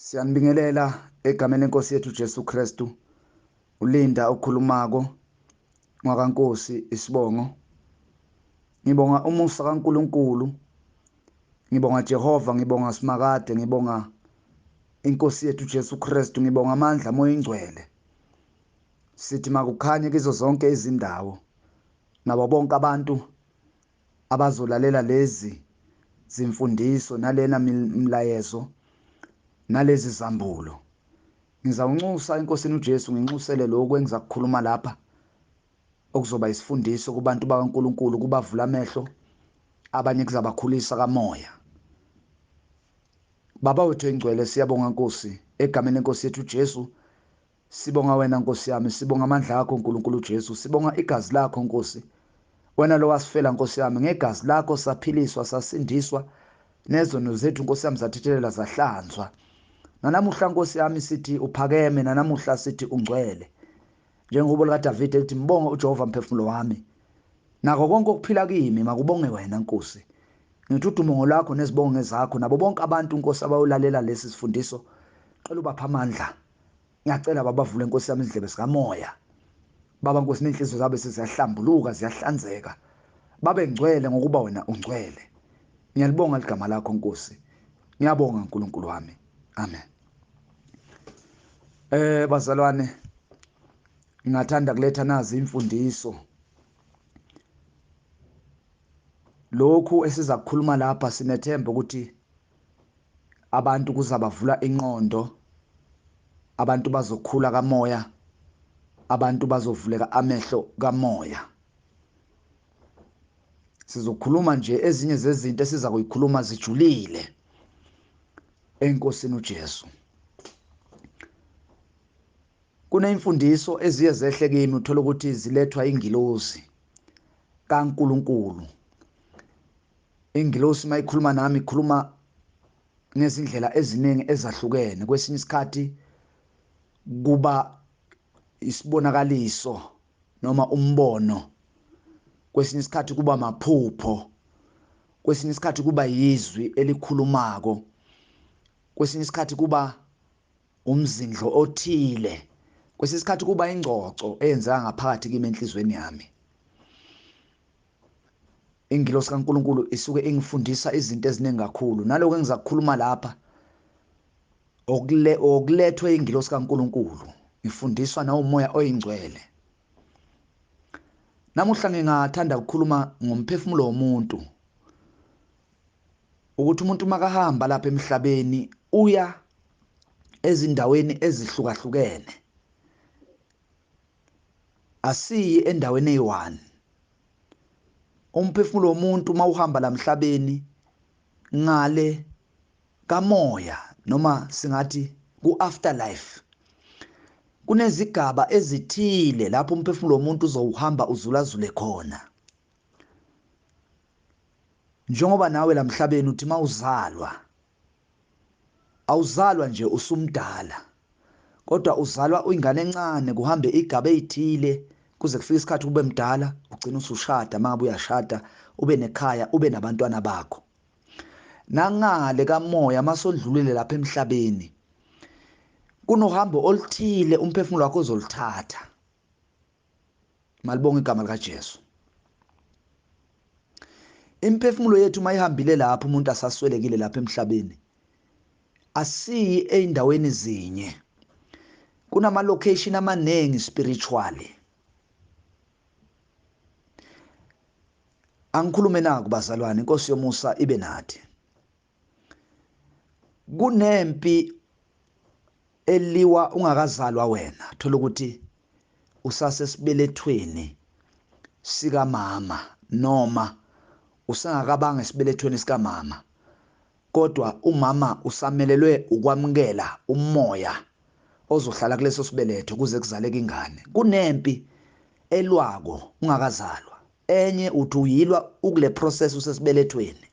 Siyanibingelela egameni lenkosi yethu Jesu Kristu. Ulinda okhulumako ngakaNkosi isibongo. Ngibonga umusa kaNkuluNkulu. Ngibonga Jehova, ngibonga Simakade, ngibonga inkosi yethu Jesu Kristu, ngibonga amandla moya ingcwele. Sithi makukhanye kizo zonke izindawo nabo bonke abantu abazolalela lezi zimfundiso nalena milayezo nalezi zambulo. Ngizawunxusa enkosini uJesu, nginxusele lokho engizakukhuluma lapha okuzoba isifundiso kubantu bakaNkuluNkulu, kubavula amehlo, abanye kuzabakhulisa kamoya. Baba wethu engcwele, siyabonga Nkosi egameni lenkosi yethu Jesu. Sibonga wena Nkosi yami, sibonga amandla akho uNkulunkulu Jesu, sibonga igazi lakho Nkosi. Wena lo wasifela Nkosi yami, ngegazi lakho saphiliswa, sasindiswa, nezono zethu Nkosi yami zathethelela zahlanzwa. Nanamuhla Nkosi yami sithi uphakeme, nanamuhla sithi ungcwele. Njengoba likaDavide lithi mbonge uJehova mphefumulo wami. Nako konke okuphila kimi makubonge wena Nkosi. Ngithi udumo lwakho nezibongo zakho nabo bonke abantu Nkosi abayolalela lesi sifundiso, qela ubapha amandla. Ngiyacela babavule Nkosi yami izindlebe zikamoya. Baba Nkosi, nenhliziyo zabo seziyahlambuluka, ziyahlanzeka. Babe ngcwele ngokuba wena ungcwele. Ngiyalibonga igama lakho Nkosi. Ngiyabonga uNkulunkulu wami. Amen. Bazalwane, ngingathanda kuletha nazi imfundiso. Lokhu esiza kukhuluma lapha sinethemba ukuthi abantu kuzabavula ingqondo, abantu bazokhula kamoya, abantu bazovuleka amehlo kamoya. Sizokhuluma nje ezinye zezinto esiza kuyikhuluma zijulile enkosini uJesu. Kunemfundiso eziye zehle kimi, uthola ukuthi zilethwa ingilosi kaNkuluNkulu. Ingilosi mayikhuluma nami ikhuluma ngezindlela eziningi ezahlukene. Kwesinye isikhathi kuba isibonakaliso noma umbono, kwesinye isikhathi kuba amaphupho, kwesinye isikhathi kuba yizwi elikhulumako, kwesinye isikhathi kuba umzindlo othile, kwesinye isikhathi kuba ingcoco eyenzeka ngaphakathi kimi enhlizweni yami. Ingilosi kaNkuluNkulu isuke ingifundisa izinto eziningi kakhulu. Naloko engizakukhuluma lapha okulethwe ingilosi kaNkuluNkulu, ngifundiswa na umoya oyingcwele. Namuhla ngingathanda ukukhuluma ngomphefumulo womuntu, ukuthi umuntu makahamba lapha emhlabeni uya ezindaweni ezihlukahlukene, asiyi endaweni eyi-one. Umphefumulo womuntu mawuhamba la emhlabeni ngale kamoya, noma singathi ku-afterlife, kunezigaba ezithile lapho umphefumulo womuntu uzowuhamba uzulazule khona. Njengoba nawe la emhlabeni uthi mawuzalwa, awuzalwa nje usumdala, kodwa uzalwa uyingane encane, kuhambe igaba ezithile kuze kufike isikhathi ube mdala, ugcina usushada. Mangabe uyashada ube nekhaya, ube nabantwana bakho. Nangale kamoya masodlulile lapha emhlabeni kunohambo oluthile umphefumulo wakho ozolithatha. Malibonga igama likaJesu. Imphefumulo yethu mayihambile lapho umuntu asaswelekile lapha emhlabeni, asiyi eindaweni zinye. Kunama location amaningi spiritually. Angikhulume naku bazalwane, inkosi yomusa ibe nathi. Kunempi eliwa ungakazalwa wena, thola ukuthi usasesibelethweni sika mama, noma usangakabanga esibelethweni sika mama, kodwa umama usamelelwe ukwamukela umoya ozohlala kuleso sibeletho kuze kuzaleke ingane. Kunempi elwako ungakazalwa. Enye uthi uyilwa ukule process usesibelethweni.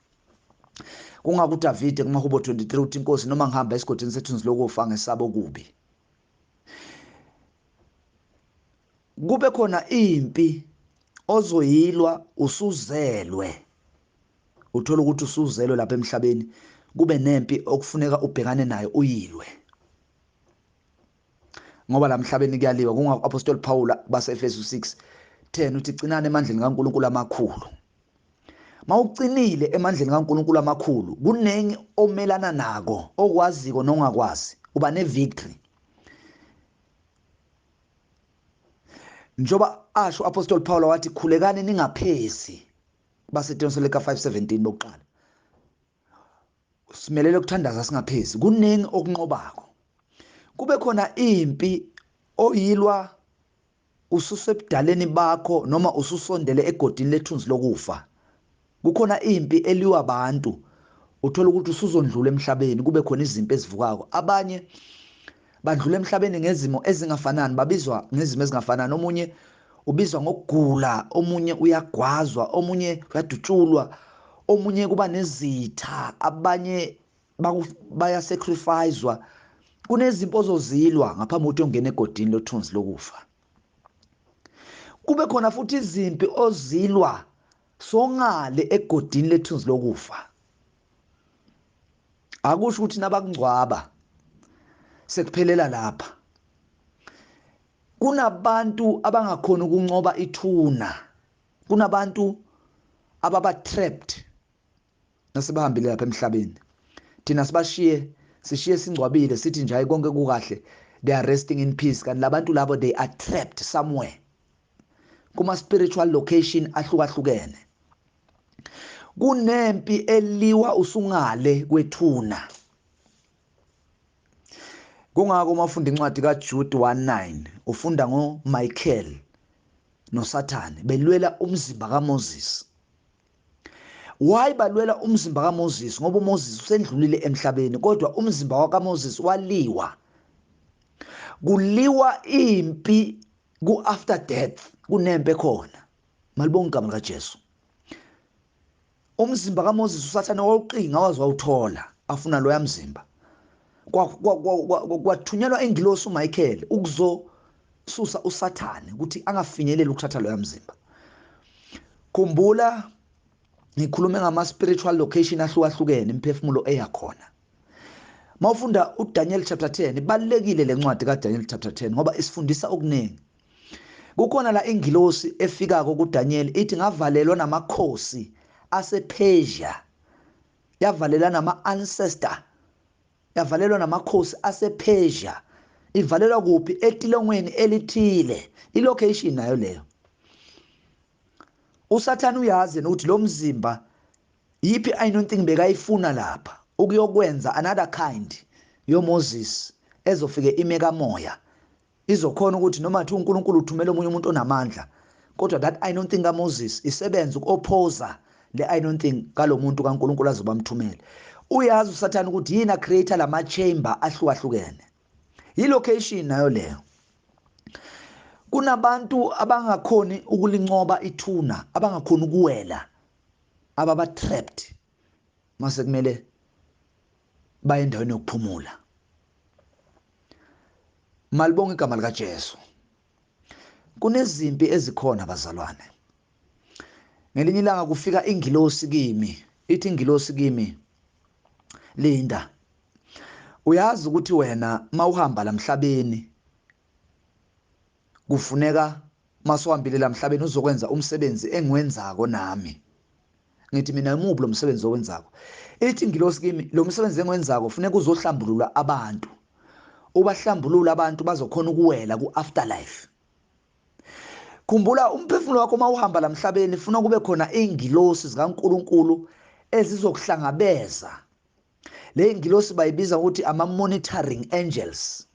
Kungaku Davide kumaHubo 23 uthi inkosi noma ngihamba esigodini sethu ngizilokufa ngesabo kubi. Kube khona impi ozoyilwa usuzelwe. Uthola ukuthi usuzelwe lapha emhlabeni, kube nempi okufuneka ubhekane nayo uyilwe. ngoba la emhlabeni kuyaliwa kunga Apostle Paul base Efesu 6:10 uthi cinani emandleni kaNkulunkulu amakhulu. Mawucinile emandleni kaNkulunkulu amakhulu kunengi omelana nako okwaziko nongakwazi uba ne-victory. Njoba asho Apostle Paul wathi khulekani ningaphezi baseThesalonika 5:17 bokuqala. Simelele ukuthandaza singaphezi kunengi okunqobako. Kube khona impi oyilwa ususebudaleni bakho noma ususondele egodini lethunzi lokufa. Kukhona impi eliwa abantu uthola ukuthi usuzondlula emhlabeni kube khona izimpi ezivukako. Abanye badlula emhlabeni ngezimo ezingafanani babizwa ngezimo ezingafanani. Omunye ubizwa ngokugula, omunye uyagwazwa, omunye uyadutshulwa, omunye kuba nezitha, abanye baya sacrificewa. Kunezimpo ozozilwa ngaphambi kokuthi ungene egodini lothunzi lokufa. Kube khona futhi izimpi ozilwa songale egodini lethunzi lokufa. Akusho ukuthi nabakungcwaba sekuphelela lapha. Kunabantu abangakhona ukuncoba ithuna. Kunabantu ababa trapped nasebahambile lapha emhlabeni. Thina sishiye singcwabile sithi nje konke kukahle, they are resting in peace. Kanti labantu labo they are trapped somewhere kuma spiritual location ahlukahlukene. Kunempi eliwa usungale kwethuna. Kungako mafunda incwadi kaJude 1:9 ufunda ngoMichael noSathane belwela umzimba kaMoses. Why balwela umzimba kaMoses? Ngoba uMoses usendlulile emhlabeni kodwa umzimba wakaMoses waliwa. Kuliwa impi ku after death, kunempe khona. Malibonga igama likaJesu. Umzimba kaMoses uSathane wawuqinga waze wawuthola afuna lo yamzimba. Kwathunyelwa ingilosi uMichael ukuzosusa uSathane ukuthi angafinyeleli ukuthatha lo yamzimba. Khumbula ngikhulume ngama spiritual location ahlukahlukene imphefumulo eyakhona. Mawufunda uDaniel chapter 10 ibalekile lencwadi kaDaniel chapter 10 ngoba isifundisa okuningi. Kukhona la ingilosi efikako kuDaniel ithi ngavalelwa namakhosi asePersia, yavalela nama ancestor, yavalelwa namakhosi asePersia. Ivalelwa kuphi? Etilongweni elithile. Ilocation nayo leyo. uSathane uyazi ukuthi lo mzimba yipi ayinonthing bekayifuna lapha ukuyokwenza another kind yoMoses ezofike imeka moya izokhona ukuthi noma thi uNkulunkulu uthumela omunye umuntu onamandla kodwa that ayinonthing kaMoses isebenza ukuopposa le ayinonthing kalomuntu kaNkulunkulu azoba mthumele. Uyazi uSathane ukuthi yina creator lama chamber ahlukahlukene. Ilocation nayo leyo. Kunabantu abangakhoni ukulincoba ithuna, abangakhoni ukuwela, ababa trapped mase kumele baye endaweni yokuphumula. Malibonga igama likaJesu. Kunezimpi ezikhona bazalwane. Ngelinye ilanga kufika ingilosi kimi, ithi ingilosi kimi, Linda, uyazi ukuthi wena mawuhamba lamhlabeni kufuneka masihambile lamhlabeni uzokwenza umsebenzi engiwenzako nami. Ngithi mina umubi lo msebenzi owenzako. Ithi ingilosi kimi lo msebenzi engiwenzako kufuneka uzohlambulula abantu. Ubahlambulula abantu bazokhona ukuwela ku afterlife. Khumbula umphefumulo wakho mawuhamba lamhlabeni ufuna kube khona ingilosi zikaNkulunkulu ezizokuhlangabeza. Le ingilosi bayibiza ukuthi ama monitoring angels.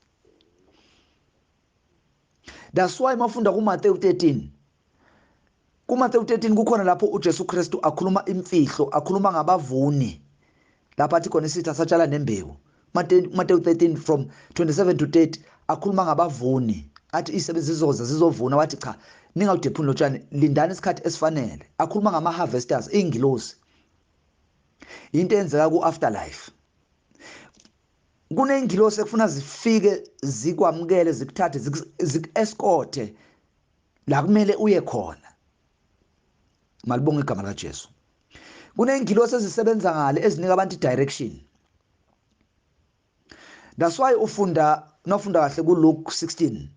That's why mafunda kuMateyu 13. KuMateyu 13 kukhona lapho uJesu Kristu akhuluma imfihlo, akhuluma ngabavuni. Lapha athi khona isitha satshala nembewu. Mateyu 13 from 27 to 30 akhuluma ngabavuni. Athi isebenzi zizovuna wathi cha ningawudephuni lotshani lindani isikhathi esifanele. Akhuluma ngama harvesters ingilosi. Into enzeka ku afterlife. Kunengilosi ekufuna zifike zikwamukele zikuthathe zik-escorte la kumele uye khona. Malibonga igama likaJesu. Kunengilosi ezisebenza ngale ezinika abantu direction. That's why ufunda nawufunda kahle ku Luke 16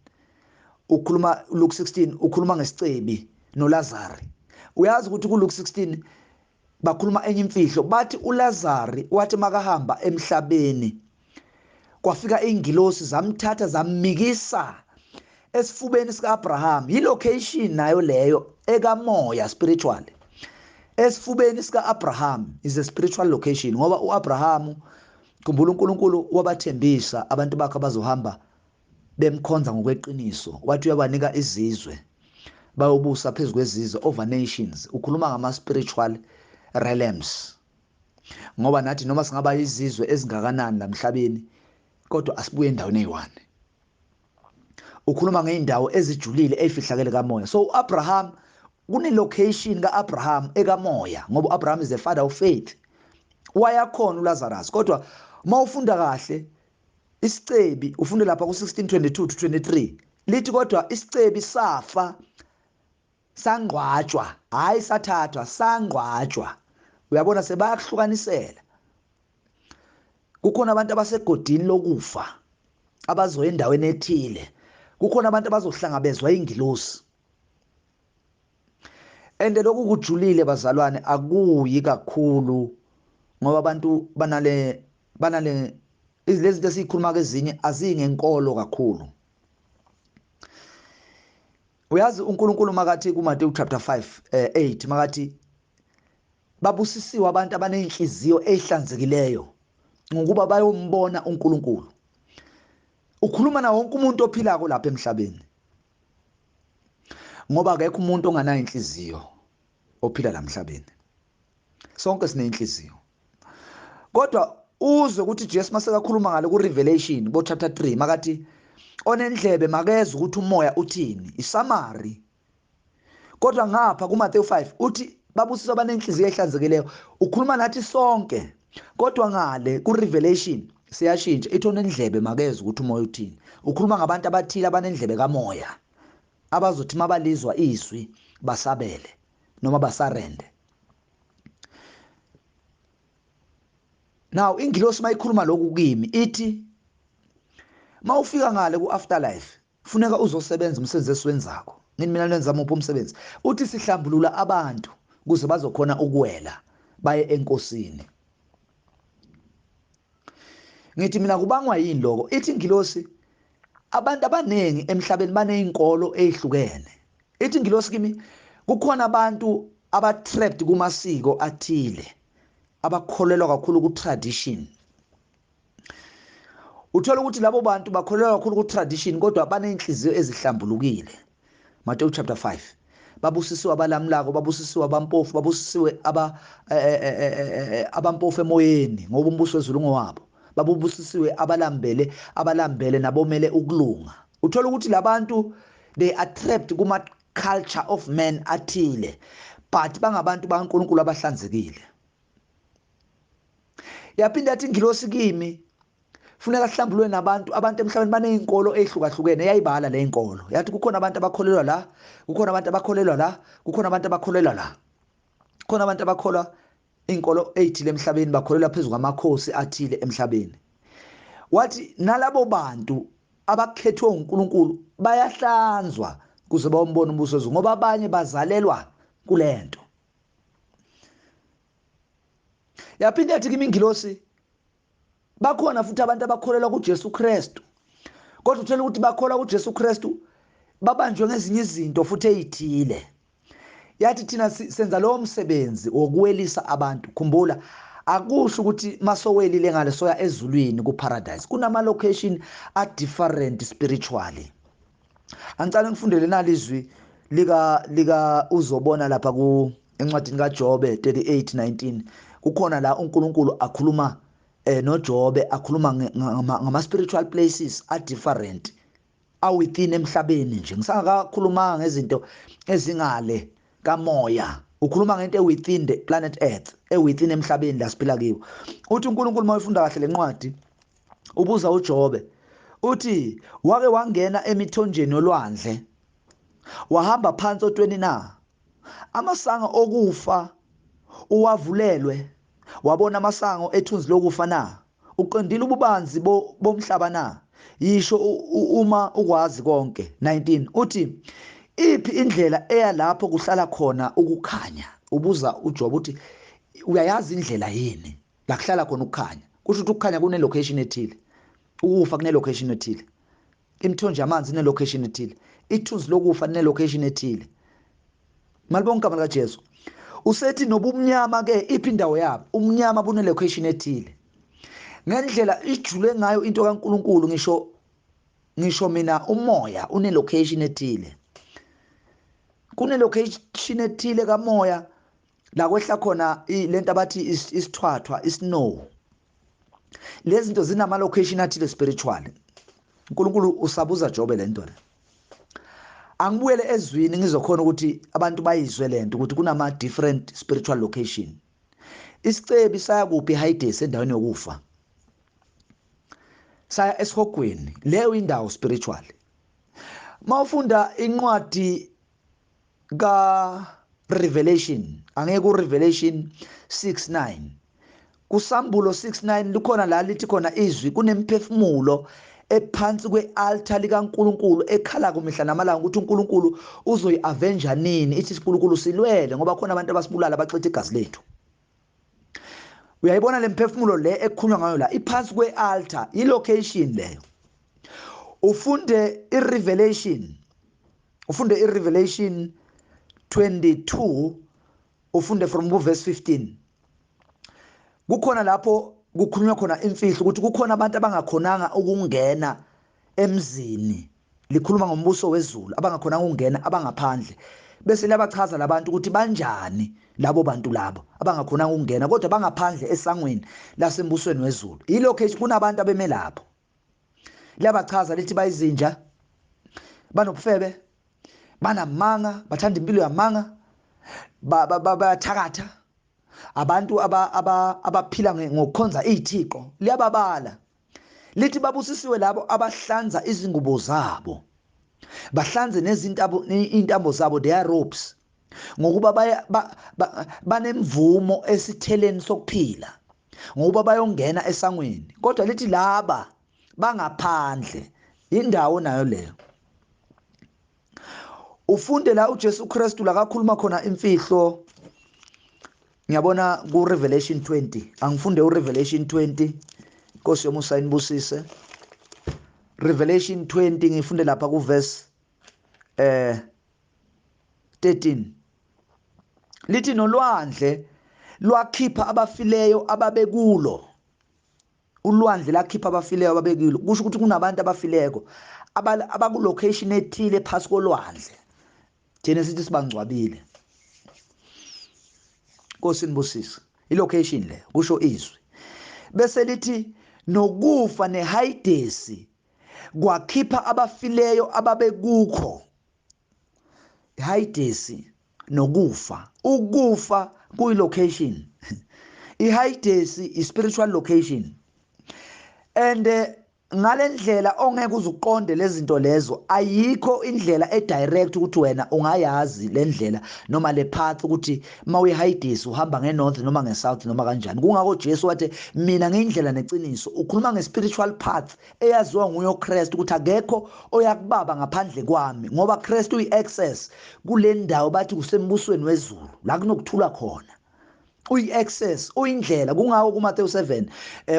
ukhuluma Luke 16 ukhuluma ngesicebi noLazarus. Uyazi ukuthi ku Luke 16 bakhuluma enye imfihlo bathi uLazarus wathi makahamba emhlabeni kwafika ingilosi zamthatha zammikisa esifubeni sikaAbraham. Ilocation nayo leyo ekamoya spiritual. Esifubeni sikaAbraham is a spiritual location ngoba uAbraham khumbula uNkulunkulu wabathembisa abantu bakhe abazohamba bemkhonza ngokweqiniso. Wathi uyabanika izizwe bayobusa phezulu kwezizwe over nations. Ukhuluma ngama spiritual realms. Ngoba nathi noma singaba izizwe ezingakanani lamhlabeni kodwa asibuye endaweni eyi-1. Ukhuluma ngeindawo ezijulile ezifihlakele kamoya. So uAbraham kune location kaAbraham ekamoya ngoba uAbraham is the father of faith. Wayakhona uLazarus kodwa mawufunda kahle isicebi ufunde lapha ku 16:22 to 23 lithi kodwa isicebi safa sangqwatshwa hayi sathathwa sangqwatshwa. Uyabona sebayahlukanisela. Kukhona abantu abasegodini lokufa abazoya endaweni ethile. Kukhona abantu abazohlangabezwa ingilosi. Ende lokhu kujulile bazalwane akuyi kakhulu ngoba abantu banale lezi zinto esikhuluma kezinye azingenkolo kakhulu. Uyazi uNkulunkulu makathi ku Matthew chapter 5:8 makathi babusisiwe abantu abanenhliziyo ehlanzekileyo ngokuba bayombona uNkulunkulu. Ukhuluma na wonke umuntu ophilako lapha emhlabeni. Ngoba akekho umuntu onganayo inhliziyo ophila la emhlabeni. Sonke sinenhliziyo. Kodwa uzwe ukuthi Jesu masekakhuluma ngale ku Revelation bo chapter 3 makathi onendlebe makezwe ukuthi umoya uthini. Isamari. Kodwa ngapha ku Matthew 5 uthi babusiswa abanenhliziyo ehlanzekileyo. Ukhuluma nathi sonke. Kodwa ngale ku Revelation siyashintsha ithi onendlebe makezwe ukuthi umoya uthini. Ukhuluma ngabantu abathile abanendlebe kamoya abazothi mabalizwa izwi basabele noma basarende. Now ingilosi mayikhuluma lokhu kimi ithi mawufika ngale ku afterlife kufuneka uzosebenza umsebenzi esiwenzako. Ngini mina lenza muphi umsebenzi? Uthi sihlambulula abantu kuze bazokhona ukuwela baye enkosini. Ngithi mina kubangwa yini lokho? Ithi ingilosi abantu abanengi emhlabeni banezinkolo ezihlukene. Ithi ingilosi kimi kukhona abantu abatrapped kumasiko athile abakholelwa kakhulu ku tradition. Uthola ukuthi labo bantu bakholelwa kakhulu ku tradition kodwa banenhliziyo ezihlambulukile. Matthew chapter 5 babusisiwe abalamlako, babusisiwe abampofu, babusisiwe abampofu emoyeni ngoba umbuso wezulu ngowabo. Babusisiwe abalambele nabomele ukulunga. Uthola ukuthi labantu they are trapped kuma culture of men athile but bangabantu baNkulunkulu abahlanzekile. Yaphinda yathi ingilosi kimi funeka sihlambulwe nabantu emhlabeni banezinkolo ezihlukahlukene. Yayibala le inkolo yathi kukhona abantu abakholelwa la, kukhona abantu abakholelwa la, kukhona abantu abakholelwa la. Kukhona abantu abakholwa inkolo ezithile emhlabeni bakholelwa phezulu kwamakhosi athile emhlabeni. Wathi nalabo bantu abakhethwe uNkulunkulu bayahlanzwa kuze bayombona umbuso wezulu ngoba abanye bazalelwa kulento. Yaphinda yathi kimi ingilosi bakhona futhi abantu abakholelwa kuJesu Kristu. Kodwa uthola ukuthi bakholwa kuJesu Kristu babanjwe ngezinye izinto futhi ezithile. Yathi thina senza lowo msebenzi wokuwelisa abantu. Khumbula akusho ukuthi masowelile ngale soya ezulwini ku paradise. Kunama location a different spiritually. Angicela ngifundele nalizwi lika uzobona lapha ku encwadini kaJobe 38:19. Kukhona la uNkulunkulu akhuluma noJobe akhuluma ngama spiritual places are different awithin emhlabeni nje. Ngisakakhuluma ngezinto ezingale kamoya. Ukhuluma ngento within the planet Earth, within emhlabeni la siphila kiwo. Uthi uNkulunkulu mayifunda kahle lencwadi ubuza uJobe uthi wake wangena emithonjeni yolwandle wahamba phansi otweni na? Amasango okufa uwavulelwe wabona amasango ethunzi lokufa na? Uqondile ububanzi bomhlaba na? yisho uma ukwazi konke. 19 uthi iphi indlela eya lapho kuhlala khona ukukhanya. Ubuza uJobe uthi uyayazi indlela yini la kuhlala khona ukukhanya. Kusho ukuthi ukukhanya kune location ethile, ukufa kune location ethile, imithonje yamanzi ine location ethile, ithunzi lokufa line location ethile. Malibonke igama likaJesu. Usethi nobumnyama ke iphi indawo yabo. Umnyama bune location ethile. Ngendlela ijule ngayo into kaNkuluNkulu ngisho mina umoya une location ethile. Kune location ethile kamoya la kwehla khona lento abathi isithwathwa, isnow. Lezi zinto zinama location athile spiritual. uNkulunkulu usabuza Jobe lento le. Angibuyele ezwini ngizokhona ukuthi abantu bayizwe lento ukuthi kunama different spiritual location. Isicebi saya kuphi Hades endaweni yokufa. Saya esihogweni, leyo indawo spiritual. Mawufunda incwadi ka Revelation, angeke ku Revelation 6:9. Kusambulo 6:9 likhona la lithi khona izwi kunemphefumulo ephansi kwealtar likaNkuluNkulu ekhala kumihla namalanga ukuthi uNkulunkulu uzoyiavenger nini. Ithi uNkulunkulu silwele ngoba khona abantu abasibulala bachitha igazi lethu. Uyayibona lemphefumulo le ekukhunywa ngayo la iphansi kwealtar, ilocation leyo. Ufunde iRevelation 22, ufunde from verse 15. Kukhona lapho kukhulunywa khona imfihlo ukuthi kukhona abantu abangakhonanga ukungena emzini. Likhuluma ngombuso wezulu, abangakhonanga ukungena, abangaphandle. Bese liyabachaza labantu ukuthi banjani labo bantu labo abangakhonanga ukungena kodwa bangaphandle esangweni lasembusweni wezulu. Ilocation kunabantu abeme lapho. Liyabachaza lithi bayizinja, banobufebe, banamanga, bathanda impilo yamanga, bayathakatha. Abantu abaphila ngokukhonza izithixo. Liyababala lithi babusisiwe labo abahlanza izingubo zabo, bahlanze nezintambo zabo, their robes, ngokuba banemvumo esitheleni sokuphila, ngokuba bayongena esangweni. Kodwa lithi laba bangaphandle, indawo nayo leyo. Ufunde la uJesu Kristu la kakhuluma khona imfihlo. Ngiyabona ku Revelation 20. Angifunde uRevelation 20. Nkosi yomusa inibusise. Revelation 20 ngifunde lapha ku verse 13. Lithi nolwandle lwakhipha abafileyo ababekulo. Ulwandle lakhipha abafileyo ababekulo. Kusho ukuthi kunabantu abafileko abaku location ethile phasi kolwandle. Thina sithi sibangcwabile. Nkosi nibusise. Ilocation le kusho izwi. Bese lithi nokufa neHades kwakhipha abafileyo ababekukho. iHades nokufa. Ukufa kuyilocation. iHades is spiritual location. And ngalendlela ongeke uzuqonde lezinto lezo, ayikho indlela edirect ukuthi wena ungayazi lendlela noma le path ukuthi mawuyiHades uhamba ngenorth noma ngesouth noma kanjani. Kungako Jesu wathi mina ngiyindlela neciniso. Ukhuluma ngespiritual path eyaziwa nguye uKristu ukuthi akekho oyakubaba ngaphandle kwami, ngoba Kristu uyiaccess kule ndawo bathi kusembusweni wezulu la kunokuthula khona. Uyi-access, uyindlela. Kungako kuMathewu 7,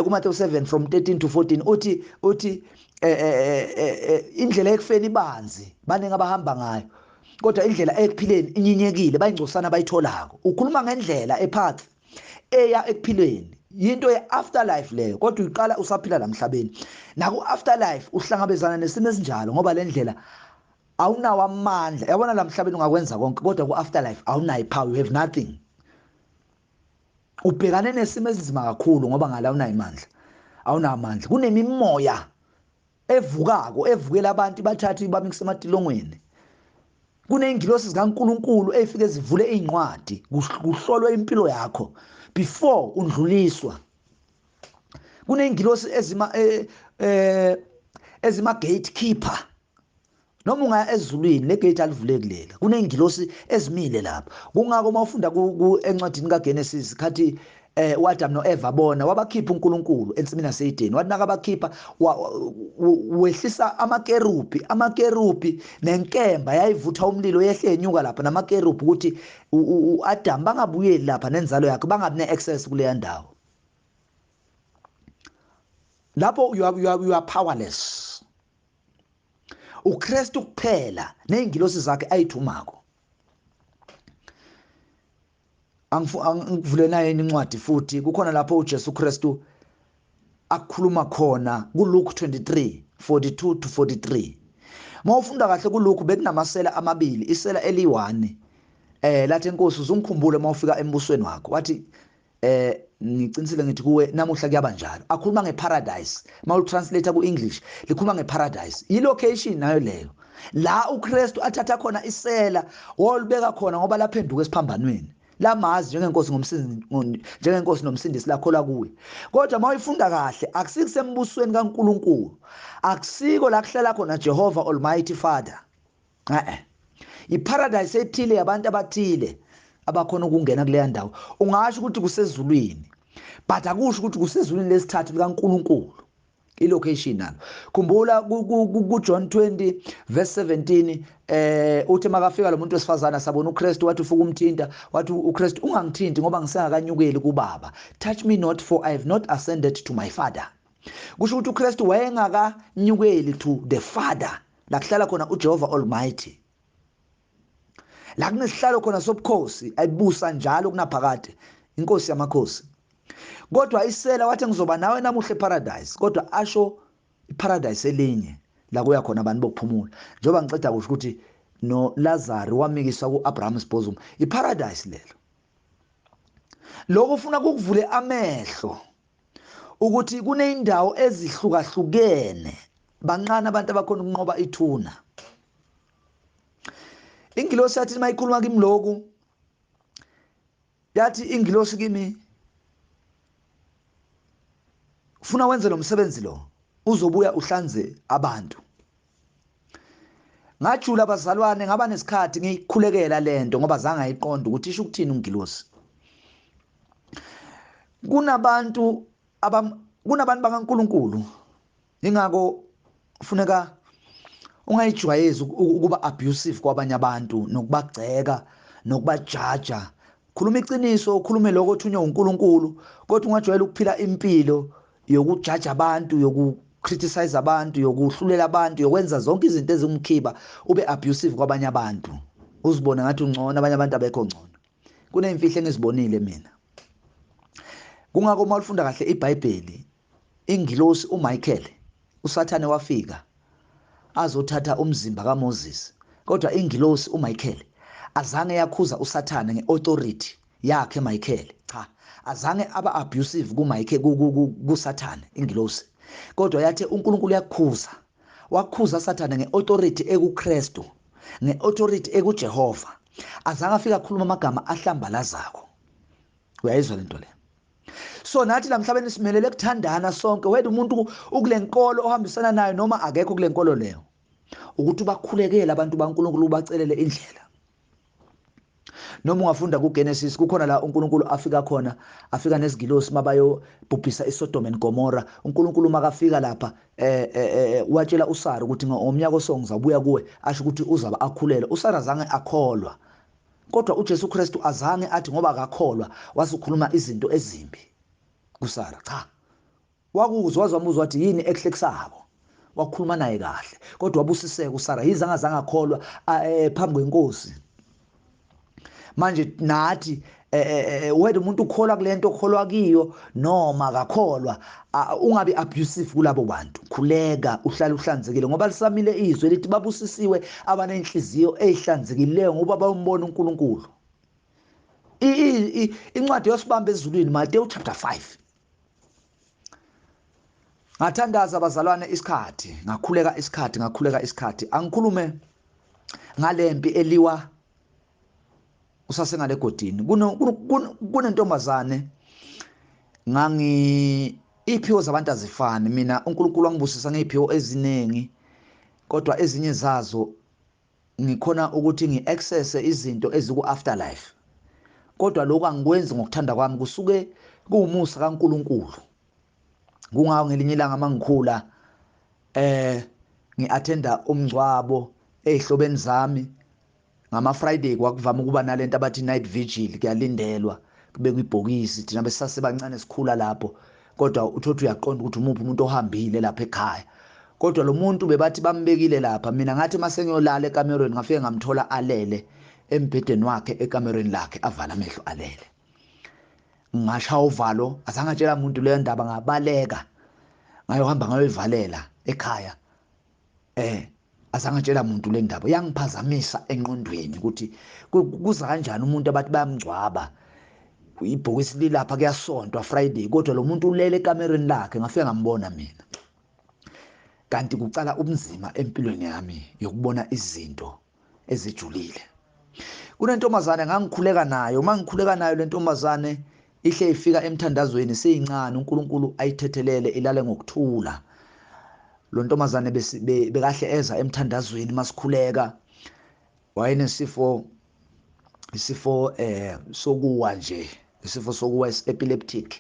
kuMathewu 7 from 13 to 14 uthi indlela ekufeni ibanzi baningi abahamba ngayo, kodwa indlela ekuphileni inyinyekile bayingcosana bayitholako. Ukhuluma ngendlela epath eya ekuphileni, yinto ye-afterlife leyo, kodwa uyiqala usaphila la emhlabeni. Naku afterlife uhlangabezana nesimo esinjalo ngoba le ndlela awunawo amandla. Yabona la emhlabeni ungakwenza konke kodwa ku-afterlife awunayo ipower, you have nothing. Ubhekane nesimo esinzima kakhulu ngoba ngala unayo imandla, awunamandla. Kunemimoya evukako evukela abantu bathathu ibamikise ematilongweni. Kuneyingilosi zikaNkuluNkulu ezifike zivule izincwadi kuhlolwe impilo yakho before undluliswa. Kuneyingilosi ezima gatekeeper. Noma ungaya ezulwini le gate alivulekile. Kuneyingilosi ezimile lapha. Kungako mawufunda ku encwadini kaGenesis khathi uAdam noEva bona wabakhipha uNkulunkulu ensimini yaseEdeni, wathi nakabakhipha wehlisa amakerubi nenkemba yayivutha umlilo yehle enyuka lapha namakerubi ukuthi uAdam bangabuyeli lapha nenzalo yakhe bangabi neaccess kuleya ndawo. Lapho you are powerless. uKristu kuphela nezingilosi zakhe ayithumako. Angivule naye incwadi futhi kukhona lapho uJesu Kristu akukhuluma khona kuLuke 23:42-43. Mawufunda kahle kuLuke bekunamasela amabili, isela eli1 lathi Inkosi uzungikhumbule mawufika embusweni wakho. Wathi ngicinisile ngithi kuwe namuhla kuyaba njalo. Akhuluma ngeparadise. Mawutranslate ku-English likhuluma ngeparadise. Ilocation nayo leyo. La uKristu athatha khona isela wolibeka khona ngoba laphenduka esiphambanweni. Lamazi njengenkosi njengenkosi nomsindisi lakhola kuye. Kodwa mawuyifunda kahle akusikusembusweni kaNkulunkulu. Akusiko la kuhlala khona Jehovah Almighty Father. Iparadise ethile yabantu abathile abakhona ukungena kuleya ndawo. Ungasho ukuthi kusezulwini, but akusho ukuthi kusezulwini lesithathu likaNkulunkulu. Ilocation nalo. Khumbula kuJohn 20:17 uthi makafika lo muntu wesifazana sabona uKristu wathi ufuka umthinta wathi uKristu ungangithinti ngoba ngisengakanyukeli kuBaba. Touch me not for I have not ascended to my Father. Kusho ukuthi uKristu wayengakanyukeli to the Father la kuhlala khona uJehovah Almighty. La kunesihlalo khona sobukhosi ayibusa njalo kunaphakade inkosi yamakhosi. Kodwa isela wathi ngizoba nawe namuhle eparadise, kodwa asho iparadise elinye la kuya khona abantu bokuphumula. Njoba ngiceda kusho ukuthi no Lazarus wamikiswa kuAbraham's bosom, iparadise lelo. Lokho ufuna ukuvule amehlo ukuthi kuneyindawo ezihlukahlukene banqana abantu abakhona ukunqoba ithuna. Ingilosi yathi mayikhuluma kimi lokhu yathi ingilosi kimi ufuna wenze lo msebenzi lo uzobuya uhlanze abantu. Ngajula abazalwane ngaba nesikhathi ngikhulekela lento ngoba zange ayiqonda ukuthi isho ukuthini ungilosi. Kunabantu bakaNkulunkulu ingako ufuneka ungayijwayezi ukuba abusive kwabanye abantu nokubagceka nokubajaja. Khuluma iqiniso, ukhulume lokho othunywe uNkulunkulu, kodwa ungajwayela ukuphila impilo yokujaja abantu, yokucriticize abantu, yokuhlulela abantu, yokwenza zonke izinto ezimkhiba ube abusive kwabanye abantu. Uzibone ngathi ungcono abanye abantu abekho ngcono. Kunezimfihlo engizibonile mina. Kungako mawufunda kahle iBhayibheli, ingilosi uMichael, uSathane wafika azothatha umzimba kaMoses. Kodwa ingilosi uMichael azange yakhuza uSathane ngeauthority yakhe Michael. Cha, azange aba abusive kuSathane ingilosi. Kodwa yathi uNkulunkulu yakhuza. Wakhuza Sathane ngeauthority ekuKristu, ngeauthority ekuJehova. Azange afika ukukhuluma amagama ahlambalazako. Uyayizwa lento le? So nathi la emhlabeni simelele ukuthandana sonke, wethu umuntu ukulenkolo ohambisana nayo noma akekho kulenkolo leyo. Ukuthi bakhulekele abantu baNkulunkulu ubacelele indlela. Noma ungafunda kuGenesis kukhona la uNkulunkulu afika nezigilosi mabayo bhubhisa iSodom and Gomorrah. uNkulunkulu makafika lapha watshela uSara ukuthi ngomnyaka osonke ngizabuya kuwe, asho ukuthi uzaba akhulela. uSara zange akholwa. Kodwa uJesu Kristu azange athi ngoba akakholwa wasukhuluma izinto ezimbi kuSara. Cha. Wakuzwa wazamuzwa wathi yini ekuhlekisako. Wakhuluma naye kahle. Kodwa wabusiseka uSara yizange akholwa phambi kwenkosi. Manje nathi wethu umuntu ukholwa kulento okholwa kiyo noma akakholwa, ungabi abusive kulabo bantu. Khuleka uhlale uhlanzekile ngoba lisamile izwe lithi babusisiwe abanenhliziyo ezihlanzekileyo ngoba bayombona uNkulunkulu. Incwadi yosibamba ezulwini Mateyu chapter 5. Ngathandaza abazalwane isikhathi, ngakhuleka isikhathi. Angikhulume ngalempi eliwa usasengale godini. Kunentombazane iphiwo zabantu azifani. Mina uNkulunkulu wangibusisa ngeziphiwo eziningi, kodwa ezinye zazo ngikhona ukuthi ngiaccess izinto eziku afterlife. Kodwa lokho angikwenzi ngokuthanda kwami, kusuke kuwumusa kaNkuluNkulu. Kungawo ngelinye ilanga mangikhula ngiattenda umngcwabo ezihlobeni zami ngama Friday kwakuvama ukuba nalento abathi night vigil, kuyalindelwa kube kwibhokisi thina besasebancane sikhula lapho, kodwa uthothi uyaqonda ukuthi umuntu ohambile lapha ekhaya. Kodwa lo muntu bebathi bambekile lapha, mina ngathi mase ngiyolala ekamerweni ngafike ngamthola alele embhedeni wakhe ekamerweni lakhe avala amehlo alele. Ngashaya uvalo, azange atshela umuntu leyo ndaba, ngabaleka ngayohamba ngayoyivalela ekhaya. Azange atshela umuntu le ndaba. Yangiphazamisa enqondweni ukuthi kuza kanjani umuntu abathi bayamgcwaba, ibhokisi lilapha kuyasontwa Friday, kodwa lo muntu ulele ekamerweni lakhe. Ngafike ngambona mina, kanti kucala ubunzima empilweni yami yokubona izinto ezijulile. Kunentombazane ngangikhuleka nayo, mangikhuleka nayo le ntombazane ihle ifika emthandazweni seyincane, uNkulunkulu ayithethelele ilale ngokuthula. Lo ntombazane bekahle eza emthandazweni masikhuleka, wayenesifo sokuwa nje, isifo sokuwa epileptic,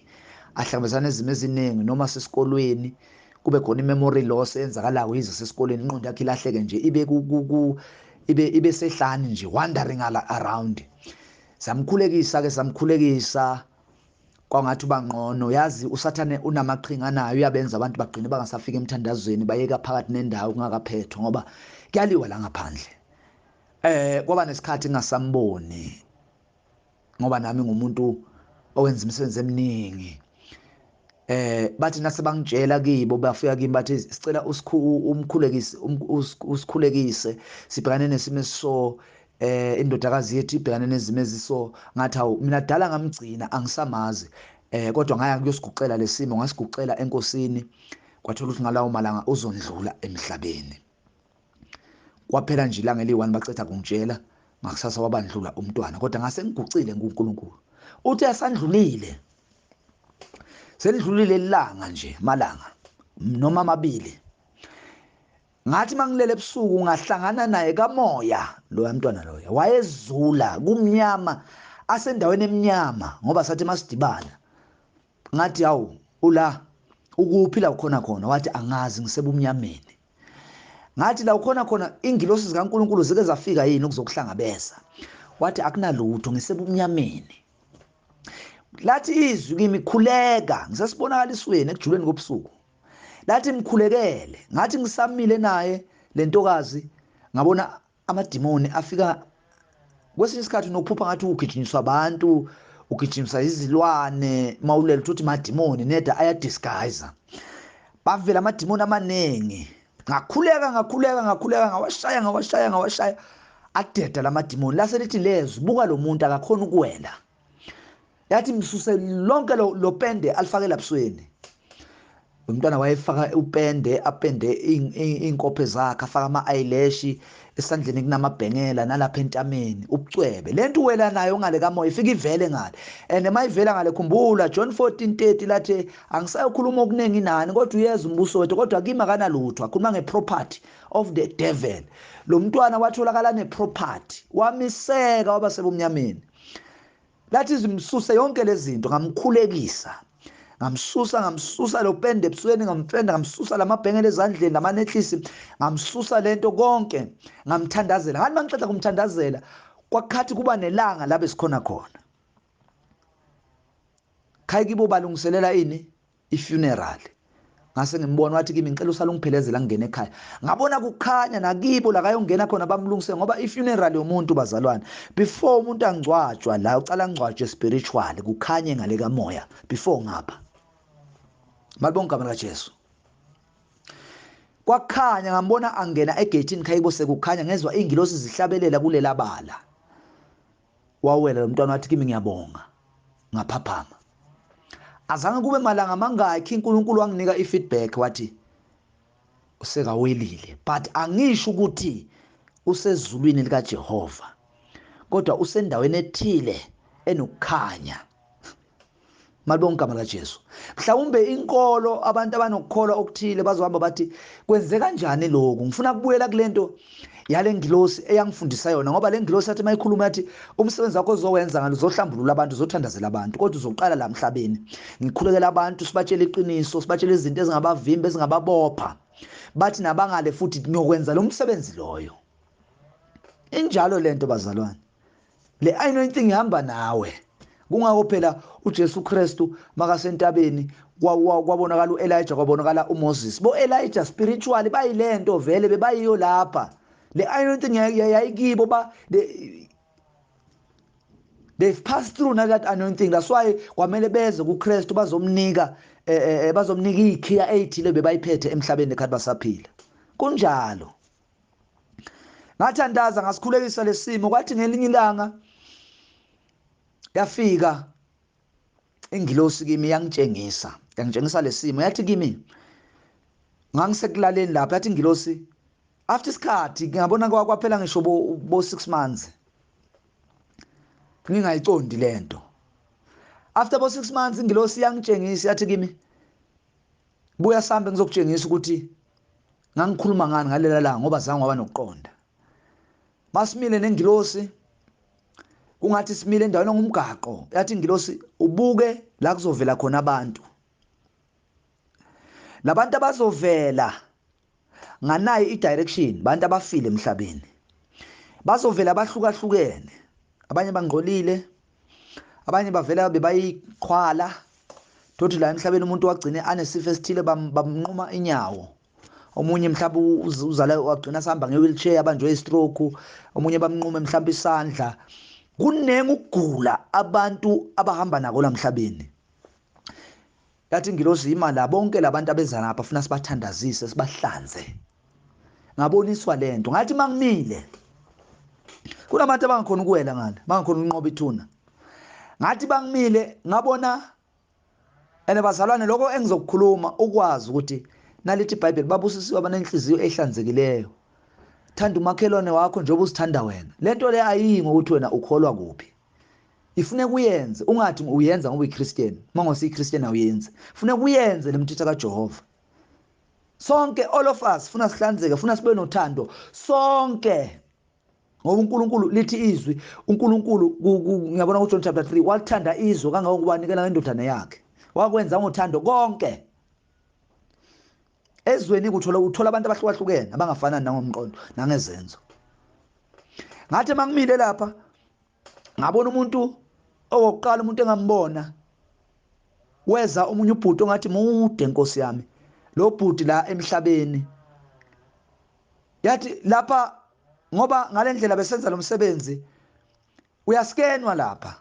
ahlangabezana nezimo eziningi noma sesikolweni kube khona imemory loss eyenzakalayo yize sesikoleni, inqondo yakhe ilahleke nje ibe sehlani nje, wandering around. Samkhulekisa kwangathi bangqono. Yazi usathane unamaqhinga anayo, uyabenza abantu bagcine bangasafika emthandazweni, bayeka phakathi nendawo kungakaphethwa ngoba kuyaliwa la ngaphandle. Kwaba nesikhathi ngingasamboni ngoba nami ngumuntu owenza imisebenzi eminingi. Bathi nase bangitshela kibo, bafika kimi bathi sicela usikhulekise sibhekane nesimo esiso, indodakazi yethu ibhekane nezimo eziso. Ngathi hawu, mina dala ngamgcina angisamazi, kodwa ngaya kuyosigucela lesimo, ngasigucela enkosini, kwathola ukuthi ngalawo malanga uzondlula emhlabeni. Kwaphela nje ilanga eli-1 bacetha kungitshela, ngakusasa wabandlula umntwana, kodwa ngase ngigucile nguNkulunkulu. Uthi asandlulile, selidlulile ilanga nje, malanga noma amabili. Ngathi mangilele ebusuku ngahlangana naye kamoya, lo mntwana loya wayezula kumnyama, asendaweni eminyama ngoba sathi masidibana. Ngathi hawu, ula ukuphi la ukhona khona? Wathi angazi, ngisebumnyameni. Ngathi la ukhona khona ingilosi zikaNkulunkulu zike zafika yini ukuzokuhlangabeza? Wathi akunalutho, ngisebumnyameni. Lathi izwi kimi, khuleka, ngisasibonakalisweni ekujuleni kobusuku. Lathi mkhulekele. Ngathi ngisamile naye lentokazi ngabona amadimoni afika. Kwesinye isikhathi nokuphupha ngathi ugijinyiswa abantu, ugijimisa izilwane, mawulele uthi madimoni neda ayadisguise. Bavela amadimoni amaningi. Ngakhuleka ngawashaya adeda lamadimoni. Lase lithi lezwi, buka lo muntu akakhona ukuwela. Yathi msuse lonke lo pende alifakela ebusweni. Umntwana wayefaka upende, apende inkophe zakhe, afaka ama-eyelash, esandleni kunamabhengela nalapha entameni, ubucwebe. Lento uwela nayo ngale kamoya ifika ivele ngale. And mayivela ngale, khumbula John 14:30 lathi angisayokhuluma okuningi nani kodwa uyeza umbuso wethu, kodwa kimi akanalutho. Akhuluma ngeproperty of the devil. Lo mntwana watholakala neproperty, wamiseka waba sebumnyameni. Lathi izimsuse yonke lezi zinto, ngamkhulekisa. Ngamsusa lo pende ebusweni, ngamsusa lamabhengela ezandleni, lamanethlisi, ngamsusa lento konke, ngamthandazela. Ngathi mangicela kumthandazela, kwakhathi kuba nelanga labe sikhona khona. Khaya kibo balungiselela ini? I-funeral. Ngase ngimbona wathi kimi, ngicela usale ungiphelezela ngingene ekhaya. Ngabona kukhanya nakibo la kayongena khona bamlungise, ngoba i-funeral yomuntu bazalwane, before umuntu angcwatshwa la ucala angcwatshwe spiritually, kukhanye ngale kamoya before ngapha. Malibonga igama likaJesu. Kwakhanya, ngambona angena egate khaya sekukhanya, ngezwa ingilosi zihlabelela kulela bala. Wawela lo mntwana wathi kimi, ngiyabonga, ngaphaphama. Azange kube malanga mangakhi uNkulunkulu wanginika i-feedback wathi usekawelile, but angisho ukuthi usezulwini likaJehova, kodwa usendaweni ethile enokukhanya. malibonke igama likaJesu. Mhlawumbe inkolo abantu abanokukholwa okuthile bazohamba bathi kwenze kanjani lokhu. Ngifuna kubuyela kulento yale ngilosi eyangifundisa yona, ngoba le ngilosi yathi mayikhuluma yathi umsebenzi wakho ozowenza ngalo uzohlambulula abantu, uzothandazela abantu, kodwa uzoqala la emhlabeni. Ngikhulekela abantu sibatshele iqiniso, sibatshele izinto ezingabavimba ezingababopha, bathi nabangale futhi ngiyokwenza lo msebenzi loyo. Injalo lento bazalwane, le anointing ihamba nawe. Kungako phela uJesu Kristu makasentabeni kwabonakala uElijah, kwabonakala uMoses. Bo Elijah spiritually bayilento vele bebayiyo lapha. Le anointing yayikibo ba they've passed through that anointing. That's why kwamele beze kuKristu bazomnika bazomnika ikhiya eyithile bebayiphethe emhlabeni ekhathi basaphila. Kunjalo. Ngathandaza ngasikhulekisa lesimo, kwathi ngelinye ilanga yafika ingilosi kimi yangitshengisa lesimo, yathi kimi ngangisekulaleni lapha, yathi ingilosi after isikhathi ngiyabona kwaphela ngisho bo 6 months ngingayicondi lento. After bo 6 months ingilosi yangitshengisa yathi kimi buya sambe ngizokutshengisa ukuthi ngangikhuluma ngani ngalela la, ngoba zange waba nokuqonda. Masimile nengilosi kungathi simile endaweni ngumgaqo, yathi ingilosi ubuke la kuzovela khona abantu. Labantu abazovela nganayi i-direction, bantu abafile emhlabeni. Bazovela bahlukahlukene, abanye bangqolile, abanye bavela bebayiqhwala. Thothi la emhlabeni umuntu wagcine anesifo esithile bamnquma inyawo. Omunye mhlawumbe uzala wagcina sihamba nge-wheelchair, abanjwe i-stroke. Omunye bamnquma mhlawumbe isandla. Kunenga ukugula abantu abahamba nako la emhlabeni. Yathi ingilosi imali bonke labantu abeza lapha funa sibathandazise, sibahlanze. Ngaboniswa lento, ngathi mangimile kunabantu abangakhona ukuwela ngale, bangakhona ukunqoba ithuna. Ngathi bangimile ngabona ene bazalwane lokho engizokukhuluma ukwazi ukuthi nalithi iBhayibheli babusisiwe abanenhliziyo ehlanzekileyo. Thanda umakhelwane wakho njengoba uzithanda wena. Lento le ayingi ukuthi wena ukholwa kuphi. Ifune kuyenze, ungathi uyenza ngoba uyiChristian, mangose iChristian awuyenzi. Fune kuyenze lemthetho kaJehova. Sonke all of us funa sihlanzeke, funa sibe nothando sonke. Ngoba uNkulunkulu lithi izwi, uNkulunkulu ngiyabona kuJohn chapter 3 wathanda izwe kangangokubanikela ngendodana yakhe. Wakwenza ngothando konke. Ezweni uthola abantu abahlukahlukene abangafana nangomqondo nangezenzo. Ngathi mangimile lapha ngabona umuntu owokuqala, umuntu engambona weza umunye ubhuti ongathi mude, Nkosi yami. Lo bhuti la emhlabeni yathi lapha, ngoba ngalendlela besenza lo msebenzi uyaskenwa lapha.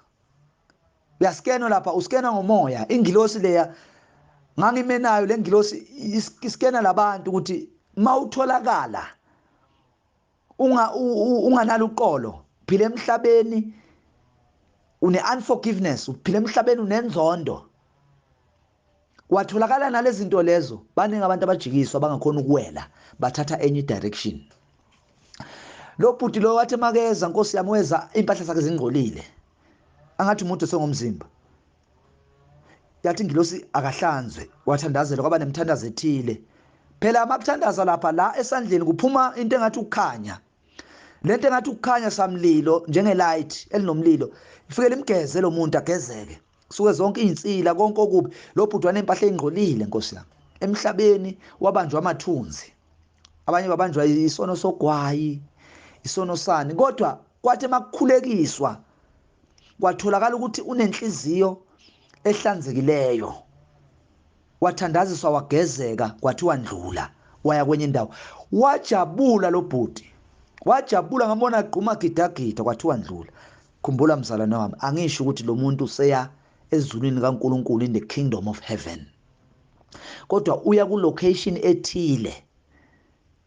Uyaskenwa lapha, uskenwa ngomoya. Ingilosi leya ngangimenayo, le ngilosi iskena labantu ukuthi mawutholakala unganalo uqolo, phila emhlabeni une unforgiveness, uphila emhlabeni unenzondo. Watholakala nalezi zinto lezo, baningi abantu abajikiswa bangakhona ukuwela, bathatha enye direction. Lo bhuti lo wathi makeza, Nkosi yami, weza impahla zakhe zingcolile angathi umuntu sengomzimba. Yathi ingilosi akahlanzwe, wathandazela kwaba nemthandazo ethile. Phela amakuthandaza lapha la esandleni kuphuma into engathi ukukhanya. Lento engathi ukukhanya samlilo njengelight elinomlilo ifike limgeze lo muntu agezeke. Kusuke zonke izinsila konke okubi. Lo bhuti wanempahla engcolile, Nkosi yami. Emhlabeni wabanjwa amathunzi. Abanye babanjwa isono sogwayi, isono sani. Kodwa kwathi makukhulekiswa kwatholakala ukuthi unenhliziyo ehlanzekileyo. Wathandaziswa, wagezeka, kwathiwa ndlula, waya kwenye indawo. Wajabula lo bhuti. Wajabula ngambona agquma gidagida, kwathiwa ndlula. Khumbula mzalwane wami, angisho ukuthi lo muntu useya ezulwini kaNkulunkulu, in the kingdom of heaven. Kodwa uya ku location ethile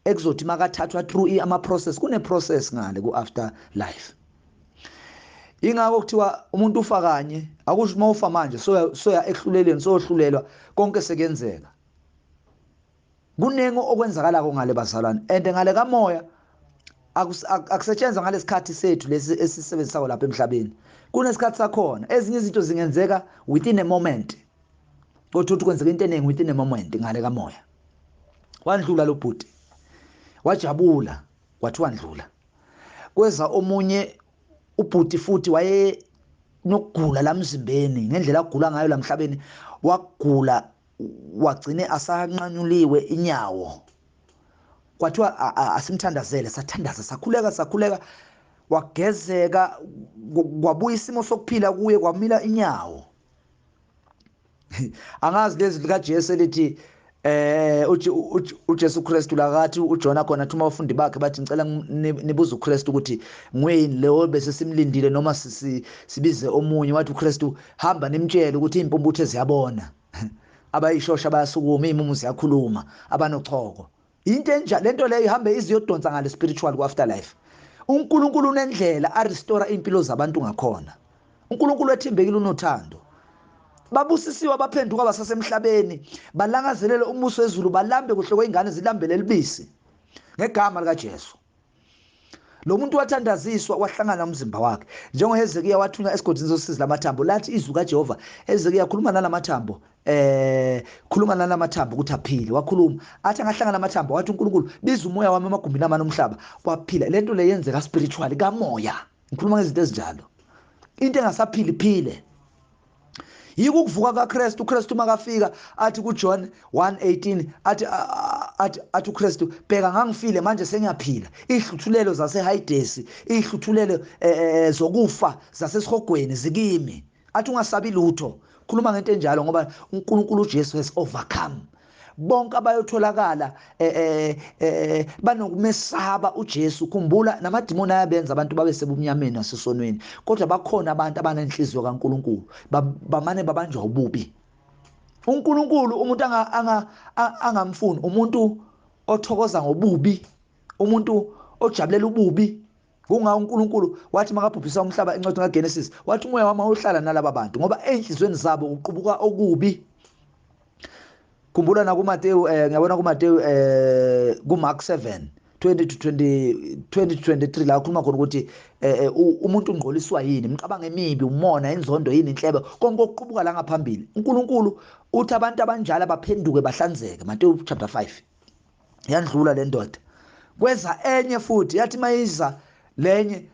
ekuzothi makathathwa through ama process. Kune process ngale ku after life. Ingakho kuthiwa umuntu ufa kanye, akusho mawufa manje soya ehluleleni, sohlulelwa, konke sekenzeka. Kunengo okwenzakalako ngale bazalwane, and ngale kamoya akusetshenzwa ngalesikhathi sethu lesi esisebenzisayo lapha emhlabeni. Kunesikhathi sakhona ezinye izinto zingenzeka within a moment, kodwa uthi kwenzeka into eningi within a moment ngale kamoya. Wandlula lo bhuti, wajabula, wathi wandlula. Kweza omunye ubhuti futhi waye nokugula la emzimbeni ngendlela agula ngayo la emhlabeni, wagula wagcine asanqanyuliwe inyawo. Kwathiwa asimthandazele, sathandaza, sakhuleka, wagezeka, kwabuya isimo sokuphila kuye, kwamila inyawo. Angazi lezi likaJesu elithi uJesu Kristu lakathi uJona khona thuma abafundi bakhe bathi ngicela nibuze uKristu ukuthi nguyini leyo bese simlindile noma sibize omunye. Wathi uKristu hamba nimtshele ukuthi impumputhe ziyabona, abayishosha bayasukuma, imumu ziyakhuluma, abanochoko. Into enjalo lento leyo ihambe iziyodonsa ngale spiritual ku afterlife. uNkulunkulu unendlela arestore impilo zabantu ngakhona. uNkulunkulu ethembekile unothando. Babusisiwe abaphenduka basasemhlabeni, balangazelele umbuso wezulu, balambe kuhle kweingane zilambele libisi ngegama likaJesu. Lo muntu wathandaziswa, wahlangana umzimba wakhe. NjengoHezekiya wathunywa esigodini sosizi lamathambo, lathi izwi kaJehova, Hezekiya khuluma nalamathambo, khuluma nalamathambo ukuthi aphile. Wakhuluma athi angahlangana namathambo, wathi uNkulunkulu biza umoya wami emagumbini amane omhlaba, waphila. Lento le yenzeka spiritually kamoya. Ngikhuluma ngezinto ezinjalo, into engasaphili phile. Yiko ukuvuka kaKristu. uKristu makafika athi kuJohn 1:18 athi uKristu, bheka ngangifile manje sengiyaphila. Ihluthulelo zaseHadesi, ihluthulelo zokufa zasesihogweni zikimi. Athi ungasabi lutho. Khuluma ngento enjalo ngoba uNkulunkulu uJesu has overcome. Bonke abayotholakala banokumesaba uJesu. Khumbula namadimoni ayabenza abantu babe sebumnyameni nasesonweni, kodwa bakhona abantu abanenhliziyo kaNkulunkulu, bamane babanjwa ububi. uNkulunkulu umuntu angamfuni umuntu othokoza ngobubi, umuntu ojabulela ububi. Kunga uNkulunkulu wathi makabhubhisa umhlaba encwadini kaGenesis, wathi umoya wami awuhlala nalaba bantu ngoba enhlizweni zabo uqubuka okubi. Khumbula na kuMateyu, ngiyabona kuMateyu kuMark 7:20-23 la ukhuluma khona ukuthi umuntu ungqoliswa yini, imicabango emibi, umona, inzondo yini, inhlebo, konke okuqubuka la ngaphambili. uNkulunkulu uthi abantu abanjalo baphenduke bahlanzeke. Mateyu chapter 5. Yandlula le ndoda. Kweza enye futhi, yathi mayiza lenye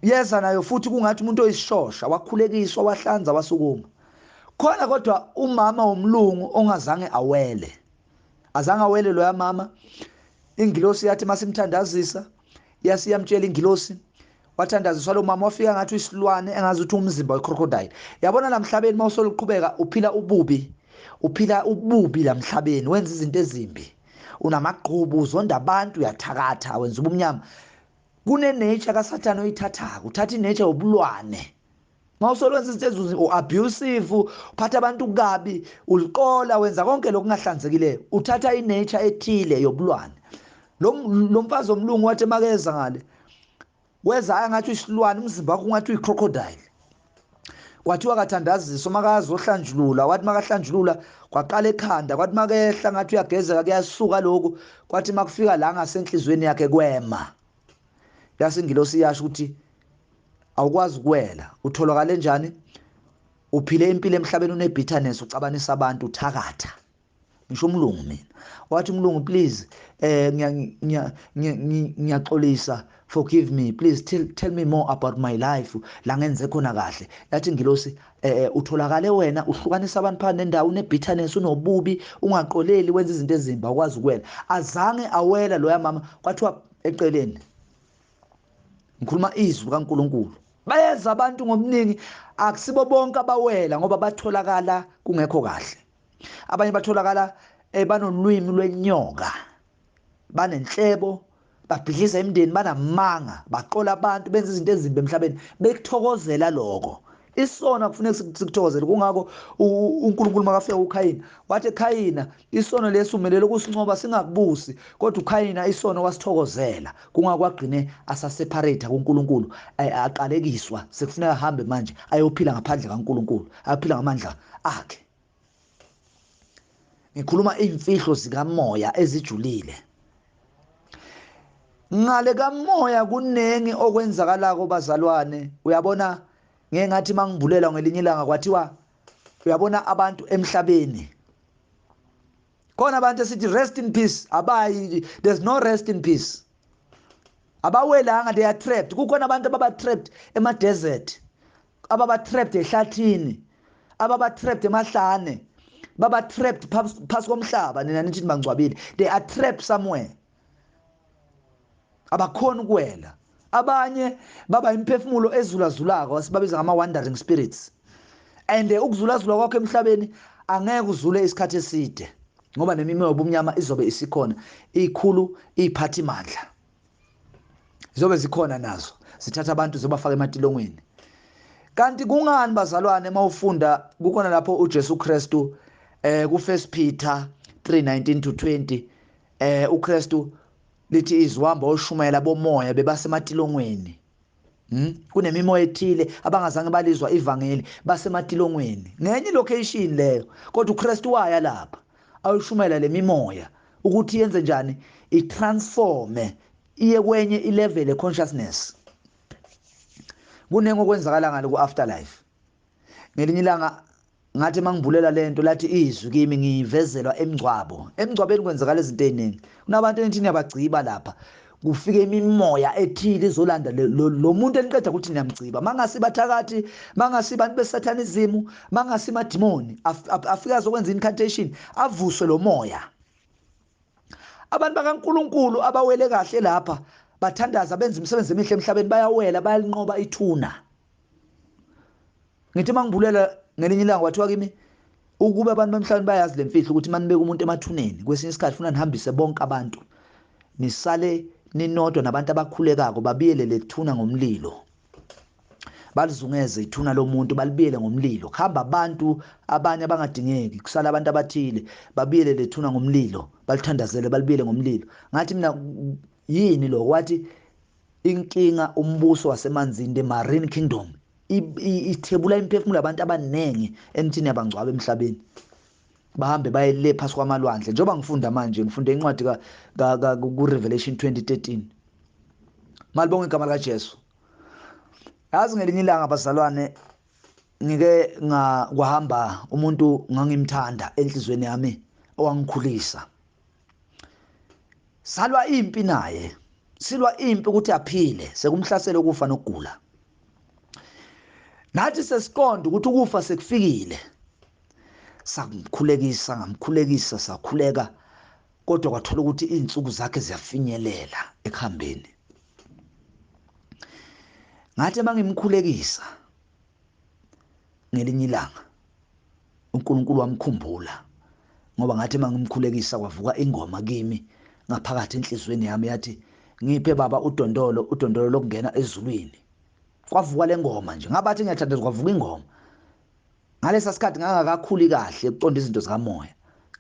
yeza nayo futhi kungathi umuntu oyisishosha, wakhulekiswa, wahlanza, wasukuma. Khona kodwa umama womlungu ongazange awele, azange awele lo yamama. Ingilosi yathi masimthandazisa, yasiyamtshela ingilosi, wathandaziswa lo mama, wafika ngathi isilwane engazi ukuthi umzimba wecrocodile. Yabona la mhlabeni mawusoluqhubeka uphila ububi, la mhlabeni, wenza izinto ezimbi, unamagqubu, uzonda abantu, uyathakatha, wenza ubumnyama. Kune nature kaSathane oyithathaka, uthatha inature yobulwane. Mawusolwenza izinto abusive, uphatha abantu kabi, uliqola, wenza konke lokungahlanzekileyo, uthatha inature ethile yobulwane. Lo mfazi omlungu wathi makeza ngale, weza angathi isilwane, umzimba wakhe ungathi uyicrocodile. Kwathiwa kathandaziswa, makazohlanjulula, wathi makahlanjulula kwaqala ekhanda, kwathi makehla ngathi uyagezeka kuyasuka lokhu, kwathi makufika la ngasenhlizweni yakhe kwema. Yasingilosi yasho ukuthi awukwazi ukuwela, utholakala njani, uphile impilo emhlabeni unebitterness, ucabanisa abantu, uthakatha. Ngisho umlungu mina. Wathi umlungu, please ngiyaxolisa, forgive me, please tell me more about my life, la ngenze khona kahle. Yathi ingilosi, utholakale wena uhlukanisa abantu phakathi nendawo, unebitterness, unobubi, ungaqoleli, wenza izinto ezimbi, awukwazi ukuwela. Azange awela lo yamama, kwathiwa eceleni. Ngikhuluma izwi kaNkulunkulu. Bayeza abantu ngomningi, akusibo bonke abawela ngoba batholakala kungekho kahle. Abanye batholakala banolwimi lwenyoka, banenhlebo, babhidliza imindeni, banamanga, baqola abantu, benza izinto ezimbi emhlabeni, bekuthokozela lokho. Isono akufuneka sikuthokozele. Kungako uNkulunkulu makafika kuKhayina, wathi Khayina, isono lesumelele ukusincoba singakubusi, kodwa uKhayina isono wasithokozela. Kungako agcine asaseparate kuNkulunkulu, aqalekiswa, sekufuneka ahambe manje ayophila ngaphandle kaNkulunkulu, ayophila ngamandla akhe. Ngikhuluma imfihlo zikamoya ezijulile. ngale kamoya kunengi okwenzakalako bazalwane. Uyabona ngeke ngathi mangibulela ngelinye ilanga kwathiwa uyabona abantu emhlabeni khona abantu esithi rest in peace, abayi, there's no rest in peace. Abawelanga, they are trapped. Kukhona abantu ababa trapped ema desert, ababa trapped ehlathini, ababa trapped emahlane, baba trapped phasi komhlaba. Nina nithi bangcwabile, they are trapped somewhere, abakhona ukuwela. Abanye baba imphefumulo ezulazulako, sibabiza ngama wandering spirits. And ukuzulazula kwakho emhlabeni angeke uzule isikhathi eside, ngoba nemimoya yobumnyama izobe isikhona, ikhulu, iphathi mandla zizobe zikhona nazo, sithatha abantu zobafaka ematilongweni. Kanti kungani bazalwane mawufunda kukhona lapho uJesu Kristu ku 1 Peter 3:19 to 20 uKristu lithi izwamba oshumayela bomoya bebasematilongweni. Kunemimoya ethile abangazange balizwa ivangeli basematilongweni ngenye location leyo, kodwa uKristu waya lapha ayishumayela lemimoya ukuthi yenze njani, itransforme iye kwenye ilevel econsciousness. Kunengo kwenzakala ngalo ku afterlife. Ngelinye ilanga ngathi mangibulela lento lathi izwi kimi ngiyivezelwa emgcwabo. Emgcwabeni kwenzakala izinto eziningi. Kunabantu enithi niyabagciba lapha, kufike imimoya ethile izolanda lo muntu eniqeda ukuthi niyamgciba. Mangasiba thakathi, mangasiba abantu besatanism, mangasima demoni, afika azokwenza incantation, avuswe lo moya. Abantu bakaNkulunkulu abawele kahle lapha bathandaza benza imisebenzi emihle emhlabeni bayawela, bayalinqoba ithuna. Ngithi mangibulela ngelinye ilanga wathiwa kimi ukube abantu bemhlabeni bayazi lemfihlo ukuthi manibeka umuntu emathuneni kwesinye isikhathi ufuna nihambise bonke abantu nisale ninodwa nabantu abakhulekako babiyele lethuna ngomlilo, balizungeze ithuna lomuntu balibiyele ngomlilo. Khamba abantu abanye abangadingeki, kusala abantu abathile babiyele lethuna ngomlilo, balithandazele balibiyele ngomlilo. Ngathi mina yini lo wathi inkinga umbuso wasemanzini, the marine kingdom, ithebula imphefumulo abantu abaningi emthini yabangcwaba emhlabeni bahambe bayele phasi kwamalwandle. Njengoba ngifunda manje, ngifunde incwadi ku Revelation 20:13. Malibonga igama lika Jesu. Yazi ngelinye ilanga bazalwane ngike kwahamba umuntu ngangimthanda enhlizweni yami owangikhulisa. Salwa impi naye, silwa impi ukuthi aphile, sekumhlasela ukufa nokugula. Nathi sesiqonda ukuthi ukufa sekufikile. Ngamkhulekisa sakhuleka, kodwa kwathola ukuthi izinsuku zakhe ziyafinyelela ekuhambeni. Ngathi mangimkhulekisa ngelinye ilanga uNkulunkulu wamkhumbula, ngoba ngathi mangimkhulekisa kwavuka ingoma kimi ngaphakathi enhlizweni yami yathi ngiphe baba udondolo lokungena ezulwini. Kwavuka lengoma nje, ngabathi ngiyathandazwa kwavuka ingoma. Ngalesa sikhathi ngangakakhuli kahle ukuqonda izinto zikamoya,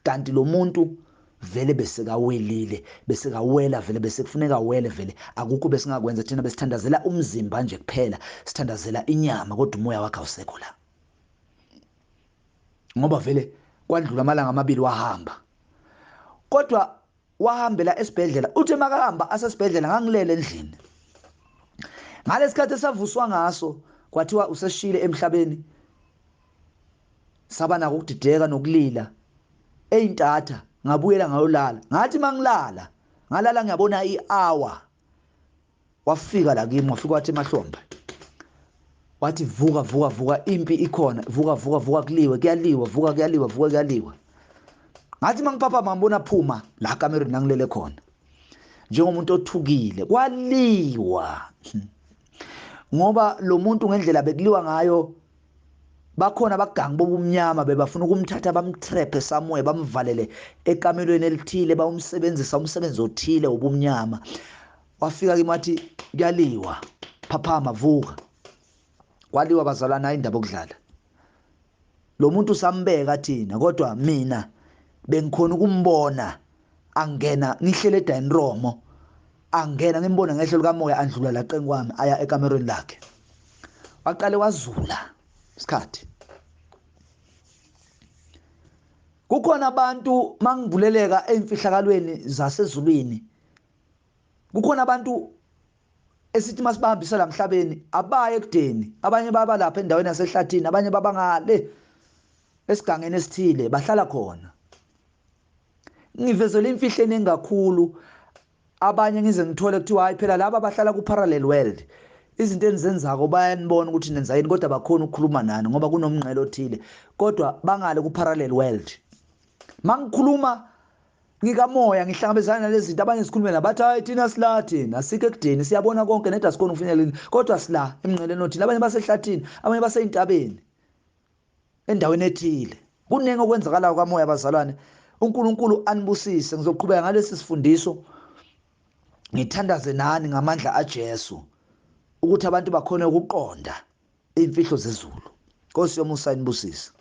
kanti lo muntu vele besekawelile, besekawela vele, besekufuneka wele vele. Akukho besingakwenza thina, besithandazela umzimba nje kuphela, sithandazela inyama, kodwa umoya wakhe awusekho la. Ngoba vele kwandlula amalanga amabili wahamba, kodwa wahambela esibhedlela. Uthe makahamba asesibhedlela ngangilele endlini. Ngalesikhathi esavuswa ngaso kwathiwa useshile emhlabeni, saba nako ukudideka nokulila eyintatha, ngabuyela ngayolala. Ngathi mangilala ngalala ngiyabona i-hour, wafika la kimi, wafika wathi Mahlombe, wathi vuka impi ikhona, vuka kuliwe, kuyaliwa, vuka kuyaliwa. Ngathi mangiphapha ngambona phuma la kamereni ngangilele khona njengomuntu othukile, kwaliwa. Ngoba lo muntu ngendlela bekuliwa ngayo, bakhona abagangi bobumnyama bebafuna ukumthatha bamtraphe somewhere, bamvalele ekamelweni elithile, bawumsebenzisa umsebenzi othile wobumnyama. Wafika kimi wathi kuyaliwa, phaphama vuka. Kwaliwa bazalwana, hayi indaba okudlala. Lo muntu sambeka thina, kodwa mina bengikhona ukumbona angena, ngihlele eDainromo, angena ngimbona ngehlo likamoya, andlula laqeni kwami aya ekamerweni lakhe. Waqale wazula isikhathi. Kukhona abantu mangivuleleka emfihlakalweni zasezulwini, kukhona abantu esithi masibahambisa la emhlabeni abaye ekudeni, abanye baba lapha endaweni yasehlathini, abanye baba ngale esigangeni esithile bahlala khona. Ngivezele imfihleni engakhulu, abanye ngize ngithole kuthiwa hayi phela laba bahlala ku parallel world, izinto enizenzako bayanibona ukuthi nenza yini kodwa bakhona ukukhuluma nani ngoba kunomnqelo othile, kodwa bangale ku parallel world. Mangikhuluma ngikamoya ngihlangabezana nalezi zinto, abanye sikhulume nabathi hayi thina sila, thina sikho ekudeni siyabona konke neda sikhona ukufinyelela, kodwa sila emnqeleni othile. Abanye basehlathini, abanye baseyintabeni endaweni ethile. Kuningi okwenzakalayo kamoya bazalwane. uNkulunkulu anibusise. Ngizoqhubeka ngalesi sifundiso ngithandaze nani ngamandla aJesu ukuthi abantu bakhone ukuqonda imfihlo zezulu. Nkosi yomusa inibusise.